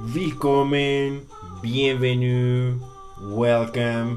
Willkommen, bienvenue, welcome.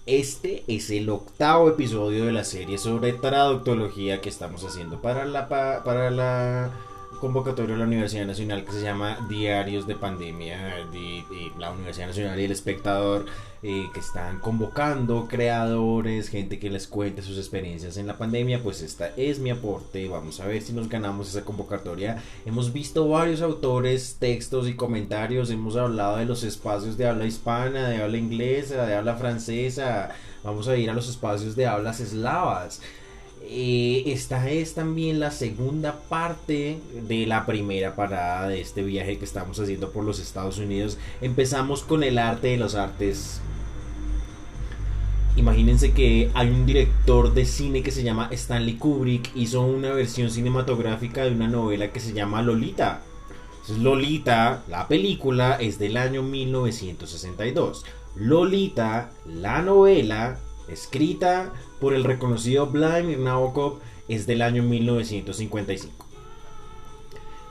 Este es el octavo episodio de la serie sobre traductología que estamos haciendo para la convocatoria de la Universidad Nacional, que se llama Diarios de Pandemia, de la Universidad Nacional y el Espectador, que están convocando creadores, gente que les cuente sus experiencias en la pandemia. Pues esta es mi aporte. Vamos a ver si nos ganamos esa convocatoria. Hemos visto varios autores, textos y comentarios. Hemos hablado de los espacios de habla hispana, de habla inglesa, de habla francesa. Vamos a ir a los espacios de hablas eslavas. Esta es también la segunda parte de la primera parada de este viaje que estamos haciendo por los Estados Unidos. Empezamos con el arte de los artes. Imagínense que hay un director de cine que se llama Stanley Kubrick. Hizo una versión cinematográfica de una novela que se llama Lolita. Entonces, Lolita, la película, es del año 1962. Lolita, la novela, escrita por el reconocido Vladimir Nabokov, es del año 1955.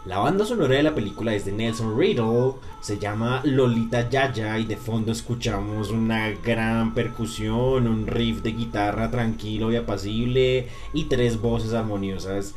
La banda sonora de la película es de Nelson Riddle, se llama Lolita Yaya y de fondo escuchamos una gran percusión, un riff de guitarra tranquilo y apacible y tres voces armoniosas.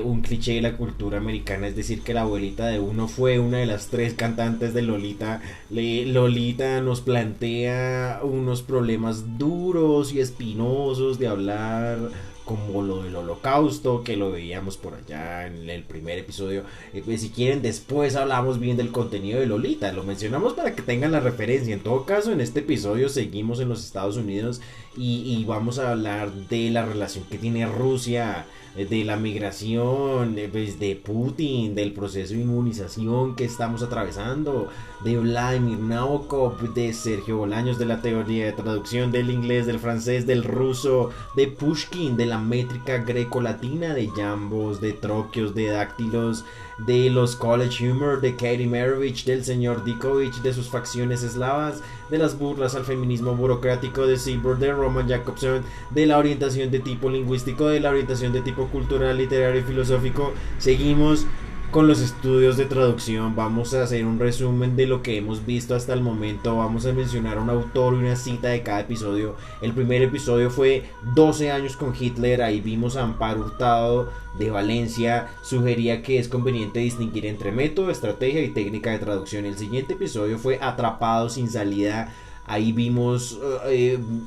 Un cliché de la cultura americana es decir que la abuelita de uno fue una de las tres cantantes de Lolita. Lolita nos plantea unos problemas duros y espinosos de hablar, como lo del holocausto, que lo veíamos por allá en el primer episodio. Pues si quieren después hablamos bien del contenido de Lolita, lo mencionamos para que tengan la referencia. En todo caso, en este episodio seguimos en los Estados Unidos y vamos a hablar de la relación que tiene Rusia, de la migración, pues de Putin, del proceso de inmunización que estamos atravesando, de Vladimir Nabokov, de Sergio Bolaños, de la teoría de traducción del inglés, del francés, del ruso, de Pushkin, de la métrica greco-latina, de jambos, de troquios, de dáctilos, de los college humor, de Katie Merovich, del señor Dikovic, de sus facciones eslavas, de las burlas al feminismo burocrático de Seaborg, de Roman Jakobson, de la orientación de tipo lingüístico, de la orientación de tipo cultural, literario y filosófico. Seguimos con los estudios de traducción. Vamos a hacer un resumen de lo que hemos visto hasta el momento. Vamos a mencionar un autor y una cita de cada episodio. El primer episodio fue 12 años con Hitler. Ahí vimos a Amparo Hurtado de Valencia. Sugería que es conveniente distinguir entre método, estrategia y técnica de traducción. El siguiente episodio fue Atrapado sin salida. Ahí vimos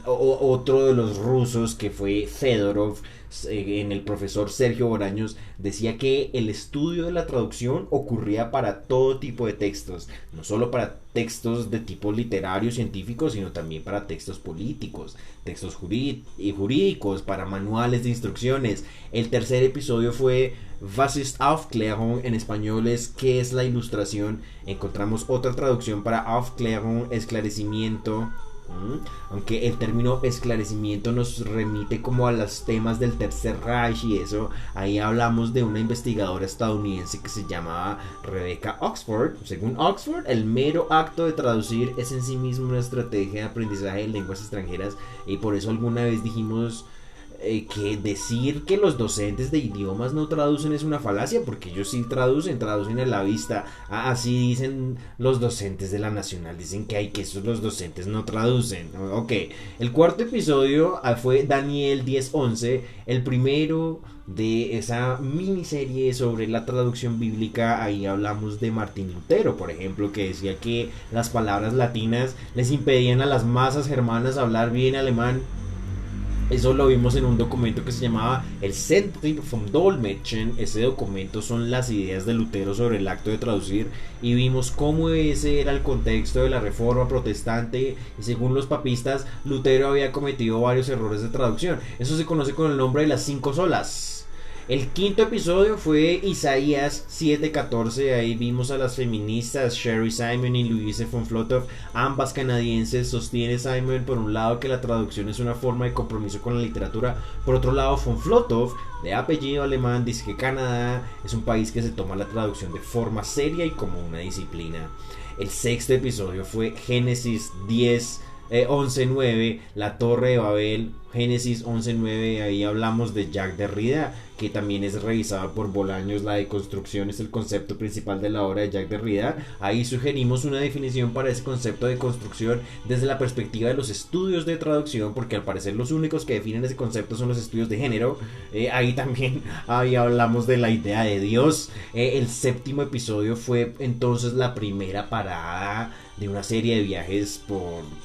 otro de los rusos, que fue Fedorov. En el profesor Sergio Bolaños decía que el estudio de la traducción ocurría para todo tipo de textos, no solo para textos de tipo literario científico, sino también para textos políticos, textos jurídicos, para manuales de instrucciones. El tercer episodio fue Was ist Aufklärung, en español es ¿qué es la ilustración? Encontramos otra traducción para Aufklärung, esclarecimiento. Aunque el término esclarecimiento nos remite como a los temas del Tercer Reich y eso. Ahí hablamos de una investigadora estadounidense que se llamaba Rebecca Oxford. Según Oxford, el mero acto de traducir es en sí mismo una estrategia de aprendizaje de lenguas extranjeras, y por eso alguna vez dijimos que decir que los docentes de idiomas no traducen es una falacia, porque ellos sí traducen a la vista. Así dicen los docentes de la Nacional, dicen que hay que esos los docentes no traducen. Ok, el cuarto episodio fue Daniel 10:11, el primero de esa miniserie sobre la traducción bíblica. Ahí hablamos de Martín Lutero, por ejemplo, que decía que las palabras latinas les impedían a las masas germanas hablar bien alemán. Eso lo vimos en un documento que se llamaba el Zentrum vom Dolmetschen. Ese documento son las ideas de Lutero sobre el acto de traducir, y vimos cómo ese era el contexto de la Reforma Protestante, y según los papistas, Lutero había cometido varios errores de traducción. Eso se conoce con el nombre de las 5 solas. El quinto episodio fue Isaías 7:14. Ahí vimos a las feministas Sherry Simon y Louise von Flotow, ambas canadienses. Sostiene Simon por un lado que la traducción es una forma de compromiso con la literatura. Por otro lado, von Flotow, de apellido alemán, dice que Canadá es un país que se toma la traducción de forma seria y como una disciplina. El sexto episodio fue Génesis 11:9, la Torre de Babel. Génesis 11:9, ahí hablamos de Jacques Derrida, que también es revisada por Bolaños. La deconstrucción es el concepto principal de la obra de Jacques Derrida. Ahí sugerimos una definición para ese concepto de construcción desde la perspectiva de los estudios de traducción, porque al parecer los únicos que definen ese concepto son los estudios de género. Ahí también hablamos de la idea de Dios. El séptimo episodio fue entonces la primera parada de una serie de viajes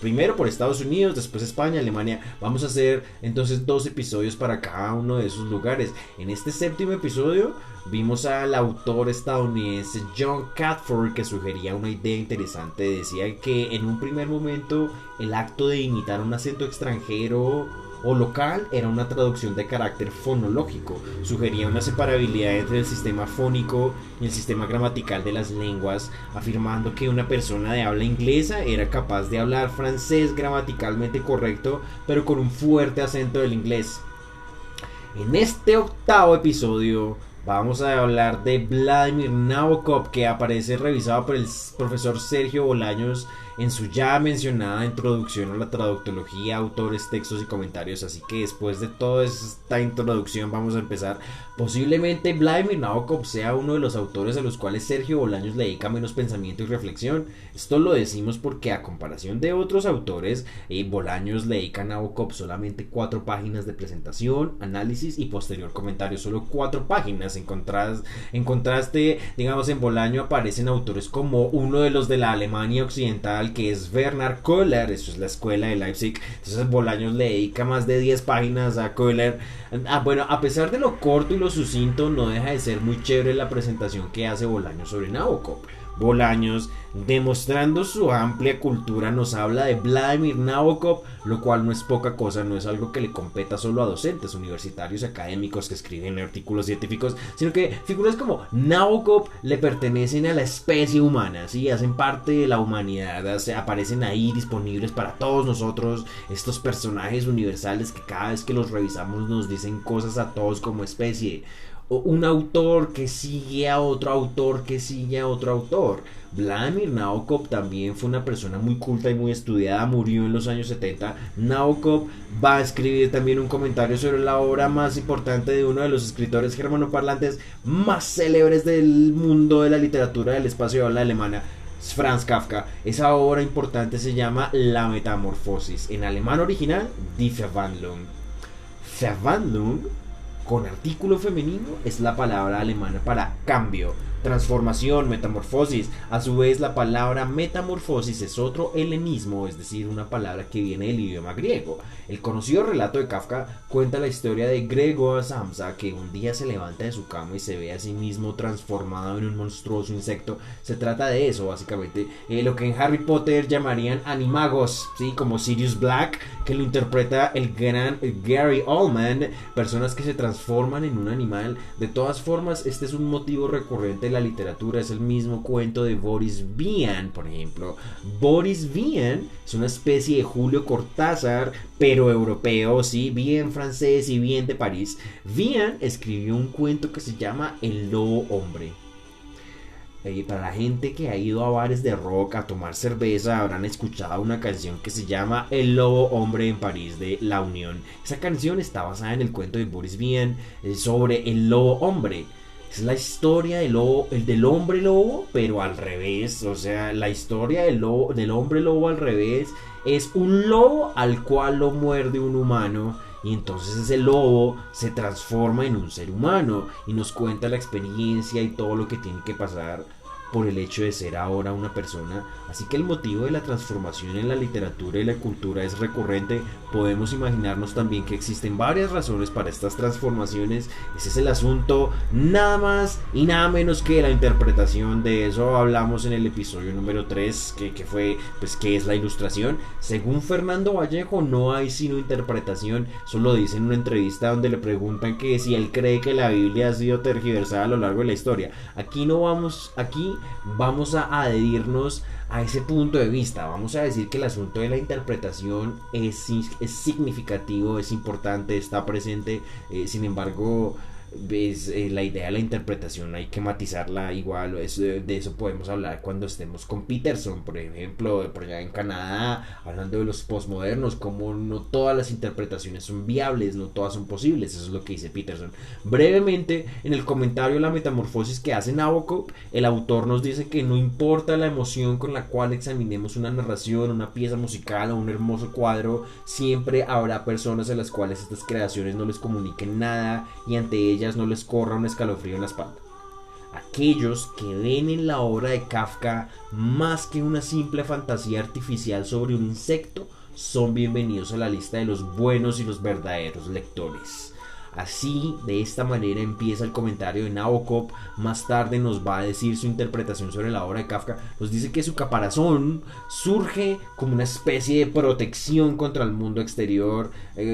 primero por Estados Unidos, después España, Alemania. Vamos a hacer entonces 2 episodios para cada uno de esos lugares. En este séptimo episodio vimos al autor estadounidense John Catford, que sugería una idea interesante. Decía que en un primer momento el acto de imitar un acento extranjero o local era una traducción de carácter fonológico. Sugería una separabilidad entre el sistema fónico y el sistema gramatical de las lenguas, afirmando que una persona de habla inglesa era capaz de hablar francés gramaticalmente correcto, pero con un fuerte acento del inglés. En este 8º episodio vamos a hablar de Vladimir Nabokov, que aparece revisado por el profesor Sergio Bolaños en su ya mencionada introducción a la traductología, autores, textos y comentarios. Así que después de toda esta introducción vamos a empezar. Posiblemente Vladimir Nabokov sea uno de los autores a los cuales Sergio Bolaños le dedica menos pensamiento y reflexión. Esto lo decimos porque, a comparación de otros autores, Bolaños le dedica a Nabokov solamente 4 páginas de presentación, análisis y posterior comentario. Solo 4 páginas. En contraste, digamos, en Bolaño aparecen autores como uno de los de la Alemania Occidental, que es Bernhard Köhler. Eso es la escuela de Leipzig. Entonces Bolaños le dedica más de 10 páginas a Köhler. Bueno, a pesar de lo corto y lo sucinto, no deja de ser muy chévere la presentación que hace Bolaños sobre Nabokov. Bolaños, demostrando su amplia cultura, nos habla de Vladimir Nabokov, lo cual no es poca cosa. No es algo que le competa solo a docentes universitarios académicos que escriben artículos científicos, sino que figuras como Nabokov le pertenecen a la especie humana, ¿sí? Hacen parte de la humanidad, aparecen ahí disponibles para todos nosotros, estos personajes universales que cada vez que los revisamos nos dicen cosas a todos como especie. Un autor que sigue a otro autor que sigue a otro autor. Vladimir Nabokov también fue una persona muy culta y muy estudiada. Murió en los años 70. Nabokov va a escribir también un comentario sobre la obra más importante de uno de los escritores germanoparlantes más célebres del mundo de la literatura del espacio de habla alemana, Franz Kafka. Esa obra importante se llama La Metamorfosis. En alemán original, Die Verwandlung. Verwandlung, con artículo femenino, es la palabra alemana para cambio, transformación, metamorfosis. A su vez, la palabra metamorfosis es otro helenismo, es decir, una palabra que viene del idioma griego. El conocido relato de Kafka cuenta la historia de Gregor Samsa, que un día se levanta de su cama y se ve a sí mismo transformado en un monstruoso insecto. Se trata de eso, básicamente, lo que en Harry Potter llamarían animagos, ¿sí? Como Sirius Black, que lo interpreta el gran Gary Oldman, personas que se transforman en un animal. De todas formas, este es un motivo recurrente de la literatura. Es el mismo cuento de Boris Vian, por ejemplo. Boris Vian es una especie de Julio Cortázar, pero europeo, ¿sí? Bien francés y bien de París. Vian escribió un cuento que se llama El Lobo Hombre. Para la gente que ha ido a bares de rock a tomar cerveza, habrán escuchado una canción que se llama El Lobo Hombre en París, de La Unión. Esa canción está basada en el cuento de Boris Vian sobre el lobo hombre. Es la historia del hombre lobo, pero al revés. O sea, la historia del hombre lobo al revés es un lobo al cual lo muerde un humano. Y entonces ese lobo se transforma en un ser humano y nos cuenta la experiencia y todo lo que tiene que pasar por el hecho de ser ahora una persona. Así que el motivo de la transformación en la literatura y la cultura es recurrente. Podemos imaginarnos también que existen varias razones para estas transformaciones. Ese es el asunto, nada más y nada menos que la interpretación. De eso hablamos en el episodio número 3, que fue, pues, ¿qué es la ilustración? Según Fernando Vallejo, no hay sino interpretación. Eso lo dice en una entrevista donde le preguntan que si él cree que la Biblia ha sido tergiversada a lo largo de la historia. Aquí vamos a adherirnos a ese punto de vista. Vamos a decir que el asunto de la interpretación es significativo, es importante, está presente. Sin embargo, Es, la idea de la interpretación hay que matizarla igual, de eso podemos hablar cuando estemos con Peterson, por ejemplo, por allá en Canadá, hablando de los postmodernos, como no todas las interpretaciones son viables, no todas son posibles, eso es lo que dice Peterson. Brevemente, en el comentario de la metamorfosis que hace Nabokov, el autor nos dice que no importa la emoción con la cual examinemos una narración, una pieza musical o un hermoso cuadro, siempre habrá personas a las cuales estas creaciones no les comuniquen nada y ante ellas no les corra un escalofrío en la espalda. Aquellos que ven en la obra de Kafka más que una simple fantasía artificial sobre un insecto son bienvenidos a la lista de los buenos y los verdaderos lectores. Así, de esta manera empieza el comentario de Nabokov. Más tarde nos va a decir su interpretación sobre la obra de Kafka. Nos dice que su caparazón surge como una especie de protección contra el mundo exterior,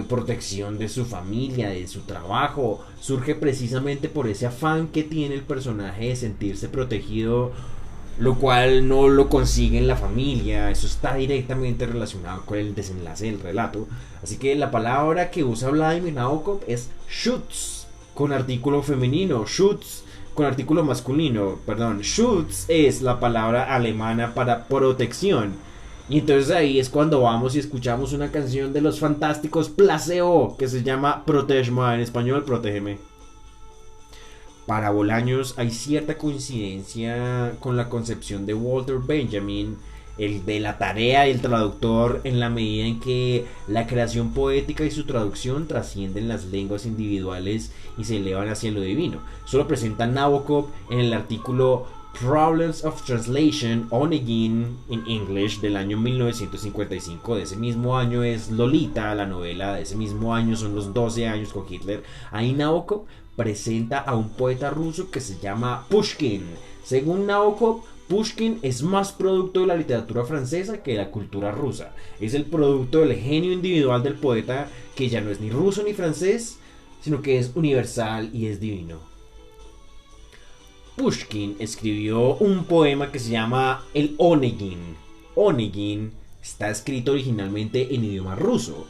protección de su familia, de su trabajo. Surge precisamente por ese afán que tiene el personaje de sentirse protegido, lo cual no lo consigue en la familia. Eso está directamente relacionado con el desenlace del relato. Así que la palabra que usa Vladimir Nabokov es Schutz, con artículo femenino, Schutz con artículo masculino, perdón. Schutz es la palabra alemana para protección. Y entonces ahí es cuando vamos y escuchamos una canción de los fantásticos Placebo, que se llama Protege-moi, en español, protégeme. Para Bolaños hay cierta coincidencia con la concepción de Walter Benjamin, el de la tarea del traductor, en la medida en que la creación poética y su traducción trascienden las lenguas individuales y se elevan hacia lo divino. Eso lo presenta Nabokov en el artículo Problems of Translation Onegin in English del año 1955. De ese mismo año es Lolita, la novela. De ese mismo año son los 12 años con Hitler. Ahí Nabokov presenta a un poeta ruso que se llama Pushkin. Según Nabokov, Pushkin es más producto de la literatura francesa que de la cultura rusa. Es el producto del genio individual del poeta, que ya no es ni ruso ni francés, sino que es universal y es divino. Pushkin escribió un poema que se llama el Onegin. Onegin está escrito originalmente en idioma ruso.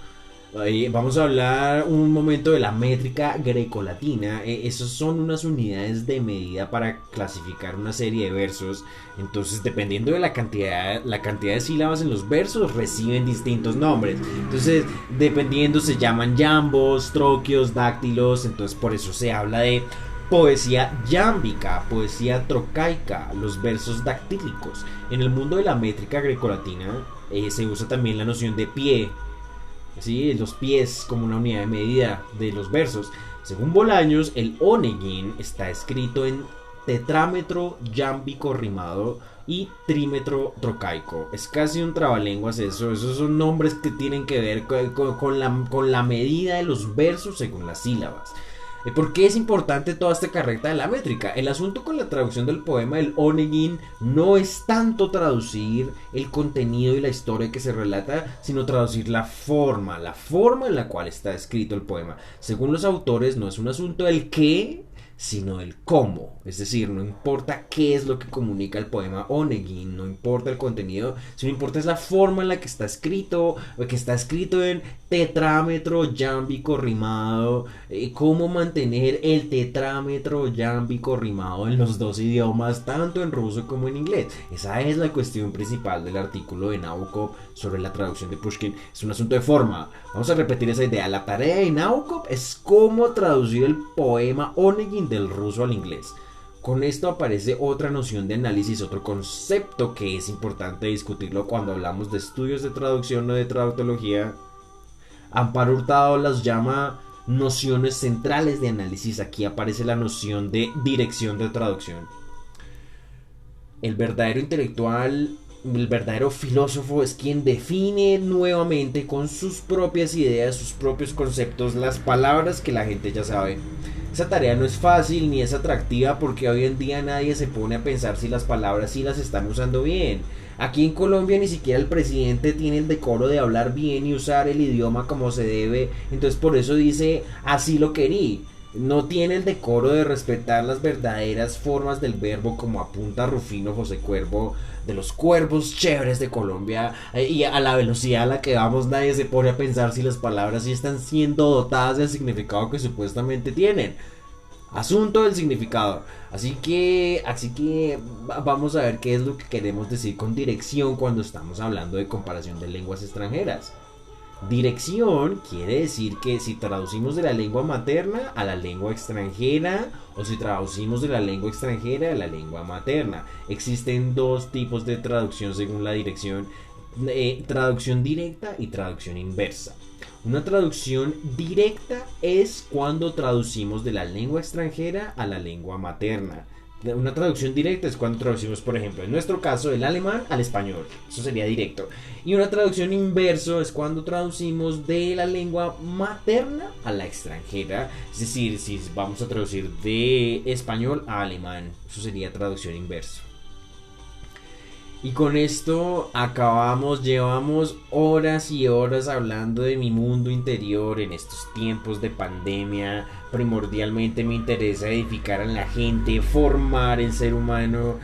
Vamos a hablar un momento de la métrica grecolatina. Esas son unas unidades de medida para clasificar una serie de versos. Entonces, dependiendo de la cantidad de sílabas en los versos, reciben distintos nombres. Entonces, dependiendo, se llaman jambos, troquios, dáctilos. Entonces, por eso se habla de poesía yámbica, poesía trocaica, los versos dactílicos. En el mundo de la métrica grecolatina se usa también la noción de pie. ¿Sí? Los pies como una unidad de medida de los versos. Según Bolaños, el Onegin está escrito en tetrámetro yámbico rimado y trímetro trocaico. Es casi un trabalenguas eso. Esos son nombres que tienen que ver con la medida de los versos según las sílabas. ¿Por qué es importante toda esta carreta de la métrica? El asunto con la traducción del poema del Onegin no es tanto traducir el contenido y la historia que se relata, sino traducir la forma en la cual está escrito el poema. Según los autores, no es un asunto del qué, sino el cómo. Es decir, no importa qué es lo que comunica el poema Onegin, no importa el contenido, sino importa es la forma en la que está escrito en tetrámetro yámbico rimado, cómo mantener el tetrámetro yámbico rimado en los dos idiomas, tanto en ruso como en inglés. Esa es la cuestión principal del artículo de Nabokov sobre la traducción de Pushkin. Es un asunto de forma. Vamos a repetir esa idea. La tarea de Nabokov es cómo traducir el poema Onegin del ruso al inglés. Con esto aparece otra noción de análisis, otro concepto que es importante discutirlo cuando hablamos de estudios de traducción o de traductología. Amparo Hurtado las llama nociones centrales de análisis. Aquí aparece la noción de dirección de traducción. El verdadero intelectual, el verdadero filósofo es quien define nuevamente con sus propias ideas, sus propios conceptos, las palabras que la gente ya sabe. Esa tarea no es fácil ni es atractiva porque hoy en día nadie se pone a pensar si las palabras sí las están usando bien. Aquí en Colombia ni siquiera el presidente tiene el decoro de hablar bien y usar el idioma como se debe, entonces por eso dice así lo querí. No tiene el decoro de respetar las verdaderas formas del verbo, como apunta Rufino José Cuervo, de los cuervos chéveres de Colombia, y a la velocidad a la que vamos nadie se pone a pensar si las palabras sí están siendo dotadas del significado que supuestamente tienen. Asunto del significado. Así que vamos a ver qué es lo que queremos decir con dirección cuando estamos hablando de comparación de lenguas extranjeras. Dirección quiere decir que si traducimos de la lengua materna a la lengua extranjera o si traducimos de la lengua extranjera a la lengua materna. Existen dos tipos de traducción según la dirección, traducción directa y traducción inversa. Una traducción directa es cuando traducimos de la lengua extranjera a la lengua materna. Una traducción directa es cuando traducimos, por ejemplo, en nuestro caso, del alemán al español. Eso sería directo. Y una traducción inverso es cuando traducimos de la lengua materna a la extranjera. Es decir, si vamos a traducir de español a alemán, eso sería traducción inverso. Y con esto llevamos horas y horas hablando de mi mundo interior en estos tiempos de pandemia. Primordialmente me interesa edificar a la gente, formar el ser humano,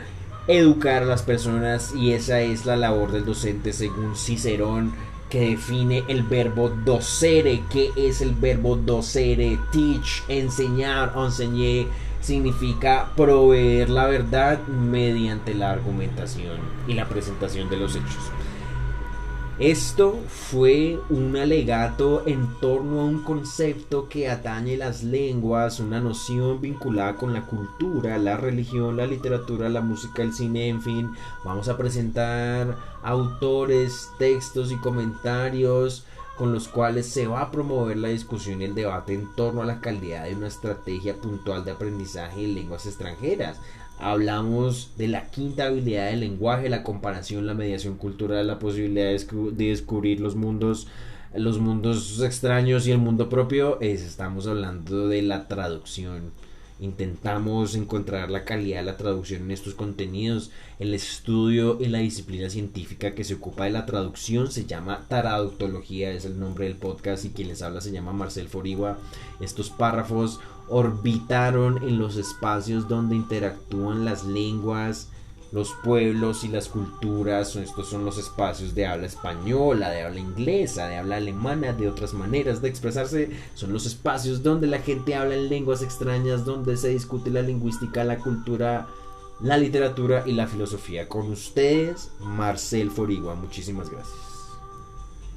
educar a las personas, y esa es la labor del docente según Cicerón, que define el verbo docere. ¿Qué es el verbo docere? Teach, enseñar, enseñar. Significa proveer la verdad mediante la argumentación y la presentación de los hechos. Esto fue un alegato en torno a un concepto que atañe las lenguas, una noción vinculada con la cultura, la religión, la literatura, la música, el cine, en fin. Vamos a presentar autores, textos y comentarios con los cuales se va a promover la discusión y el debate en torno a la calidad de una estrategia puntual de aprendizaje en lenguas extranjeras. Hablamos de la quinta habilidad del lenguaje, la comparación, la mediación cultural, la posibilidad de descubrir los mundos extraños y el mundo propio. Estamos hablando de la traducción. Intentamos encontrar la calidad de la traducción en estos contenidos. El estudio y la disciplina científica que se ocupa de la traducción se llama taraductología, es el nombre del podcast, y quien les habla se llama Marcel Forigua. Estos párrafos orbitaron en los espacios donde interactúan las lenguas, los pueblos y las culturas. Estos son los espacios de habla española, de habla inglesa, de habla alemana, de otras maneras de expresarse. Son los espacios donde la gente habla en lenguas extrañas, donde se discute la lingüística, la cultura, la literatura y la filosofía. Con ustedes, Marcel Forigua. Muchísimas gracias.